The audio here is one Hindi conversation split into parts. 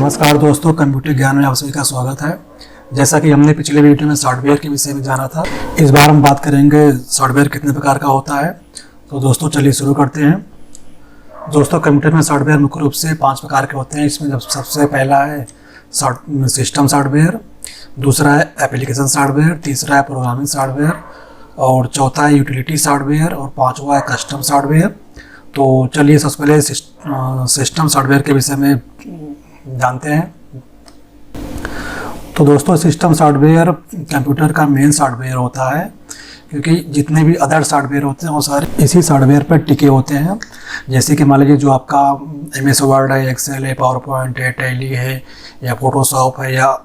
नमस्कार दोस्तों, कंप्यूटर ज्ञान में आप सभी का स्वागत है। जैसा कि हमने पिछले वीडियो में सॉफ्टवेयर के विषय में जाना था, इस बार हम बात करेंगे सॉफ्टवेयर कितने प्रकार का होता है। तो दोस्तों चलिए शुरू करते हैं। दोस्तों कंप्यूटर में सॉफ्टवेयर मुख्य रूप से 5 प्रकार के होते हैं। इसमें जब सबसे पहला है सिस्टम सॉफ्टवेयर, दूसरा है एप्लीकेशन सॉफ्टवेयर, तीसरा है प्रोग्रामिंग सॉफ्टवेयर और चौथा है यूटिलिटी सॉफ्टवेयर और पाँचवा है कस्टम सॉफ्टवेयर। तो चलिए सबसे पहले सिस्टम सॉफ्टवेयर के विषय में जानते हैं। तो दोस्तों सिस्टम सॉफ्टवेयर कंप्यूटर का मेन सॉफ्टवेयर होता है, क्योंकि जितने भी अदर सॉफ्टवेयर होते हैं वो सारे इसी सॉफ्टवेयर पर टिके होते हैं। जैसे कि मान लीजिए जो आपका MS वर्ड है, एक्सेल है, पावर पॉइंट है, टैली है या फोटोशॉप है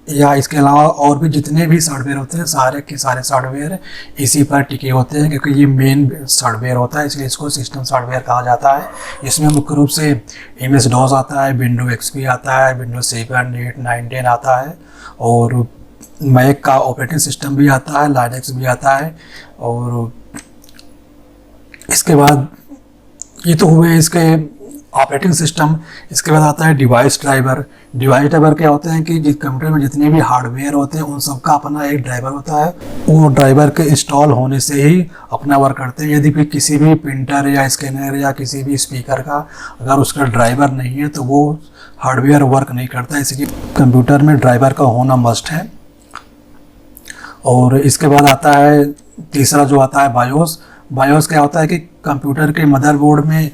या इसके अलावा और भी जितने भी सॉफ्टवेयर होते हैं सारे के सारे सॉफ्टवेयर इसी पर टिके होते हैं, क्योंकि ये मेन सॉफ्टवेयर होता है, इसलिए इसको सिस्टम सॉफ्टवेयर कहा जाता है। इसमें मुख्य रूप से MS DOS आता है, विंडो XP आता है, विंडो 7, 8, 9, 10 आता है और मैक का ऑपरेटिंग सिस्टम भी आता है, लाइनक्स भी आता है। और इसके बाद ये तो हुए इसके ऑपरेटिंग सिस्टम। इसके बाद आता है डिवाइस ड्राइवर। डिवाइस ड्राइवर क्या होते हैं कि जिस कंप्यूटर में जितने भी हार्डवेयर होते हैं उन सबका अपना एक ड्राइवर होता है। वो ड्राइवर के इंस्टॉल होने से ही अपना वर्क करते हैं। यदि भी किसी भी प्रिंटर या स्कैनर या किसी भी स्पीकर का अगर उसका ड्राइवर नहीं है तो वो हार्डवेयर वर्क नहीं करता, इसलिए कंप्यूटर में ड्राइवर का होना मस्ट है। और इसके बाद आता है तीसरा जो आता है बायोस। बायोस क्या होता है कि कंप्यूटर के मदरबोर्ड में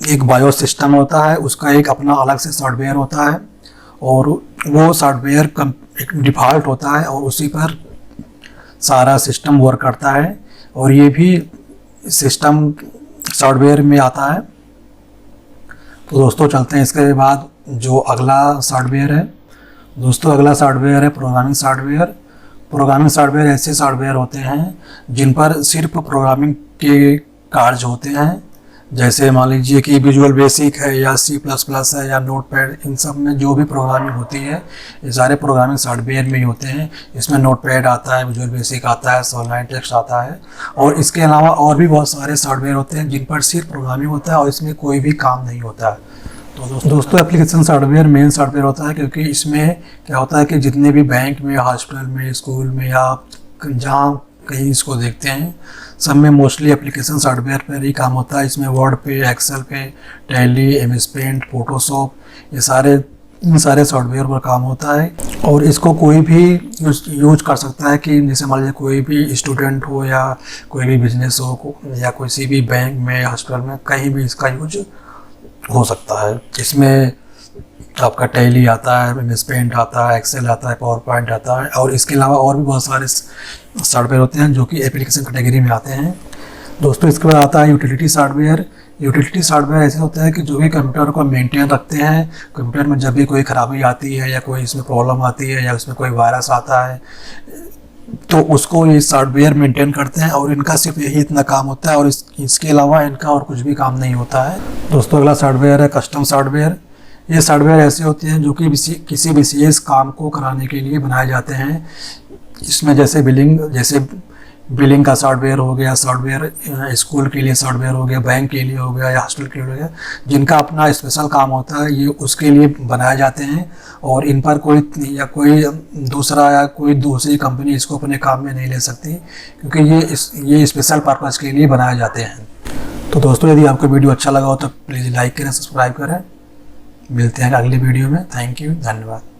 एक बायोस सिस्टम होता है, उसका एक अपना अलग से सॉफ्टवेयर होता है और वो सॉफ्टवेयर एक डिफ़ॉल्ट होता है और उसी पर सारा सिस्टम वर्क करता है और ये भी सिस्टम सॉफ्टवेयर में आता है। तो दोस्तों चलते हैं इसके बाद जो अगला सॉफ्टवेयर है। दोस्तों अगला सॉफ्टवेयर है प्रोग्रामिंग सॉफ्टवेयर। प्रोग्रामिंग सॉफ्टवेयर ऐसे सॉफ्टवेयर होते हैं जिन पर सिर्फ प्रोग्रामिंग के कार्य होते हैं। जैसे मान लीजिए कि विजुअल बेसिक है या C++ है या नोटपैड, इन सब में जो भी प्रोग्रामिंग होती है ये सारे प्रोग्रामिंग सॉफ्टवेयर में ही होते हैं। इसमें नोटपैड आता है, विजुअल बेसिक आता है, सोलनाइन टेक्स्ट आता है और इसके अलावा और भी बहुत सारे सॉफ्टवेयर होते हैं जिन पर सिर्फ प्रोग्रामिंग होता है और इसमें कोई भी काम नहीं होता है। तो दोस्तों एप्लीकेशन सॉफ्टवेयर मेन सॉफ्टवेयर होता है, क्योंकि इसमें क्या होता है कि जितने भी बैंक में, हॉस्पिटल में, स्कूल में या जहाँ कहीं इसको देखते हैं सब में मोस्टली एप्लीकेशन सॉफ्टवेयर पर ही काम होता है। इसमें वर्ड पे, एक्सेल पे, टैली, MS पेंट, फोटोशॉप, ये इन सारे सॉफ्टवेयर पर काम होता है और इसको कोई भी यूज कर सकता है। कि जैसे मान लीजिए कोई भी स्टूडेंट हो या कोई भी बिजनेस हो या किसी भी बैंक में, हॉस्पिटल में, कहीं भी इसका यूज हो सकता है। इसमें आपका टैली आता है, MS पेंट आता है, एक्सेल आता है, पावर पॉइंट आता है और इसके अलावा और भी बहुत सारे सॉफ्टवेयर होते हैं जो कि एप्लीकेशन कैटेगरी में आते हैं। दोस्तों इसके बाद आता है यूटिलिटी सॉफ्टवेयर। यूटिलिटी सॉफ्टवेयर ऐसे होता है कि जो भी कंप्यूटर को मेंटेन रखते हैं। कंप्यूटर में जब भी कोई ख़राबी आती है या कोई इसमें प्रॉब्लम आती है या उसमें कोई वायरस आता है तो उसको ये सॉफ्टवेयर मेंटेन करते हैं और इनका सिर्फ यही इतना काम होता है और इसके अलावा इनका और कुछ भी काम नहीं होता है। दोस्तों अगला सॉफ्टवेयर है कस्टम सॉफ्टवेयर। ये सॉफ्टवेयर ऐसे होते हैं जो कि किसी विशेष काम को कराने के लिए बनाए जाते हैं। इसमें जैसे बिलिंग का सॉफ्टवेयर हो गया, सॉफ्टवेयर स्कूल के लिए सॉफ्टवेयर हो गया, बैंक के लिए हो गया या हॉस्टल के लिए हो गया, जिनका अपना स्पेशल काम होता है, ये उसके लिए बनाए जाते हैं और इन पर कोई दूसरी कंपनी इसको अपने काम में नहीं ले सकती, क्योंकि ये स्पेशल पर्पज़ के लिए बनाए जाते हैं। तो दोस्तों यदि आपको वीडियो अच्छा लगा हो तो प्लीज़ लाइक करें, सब्सक्राइब करें। मिलते हैं अगली वीडियो में। थैंक यू, धन्यवाद।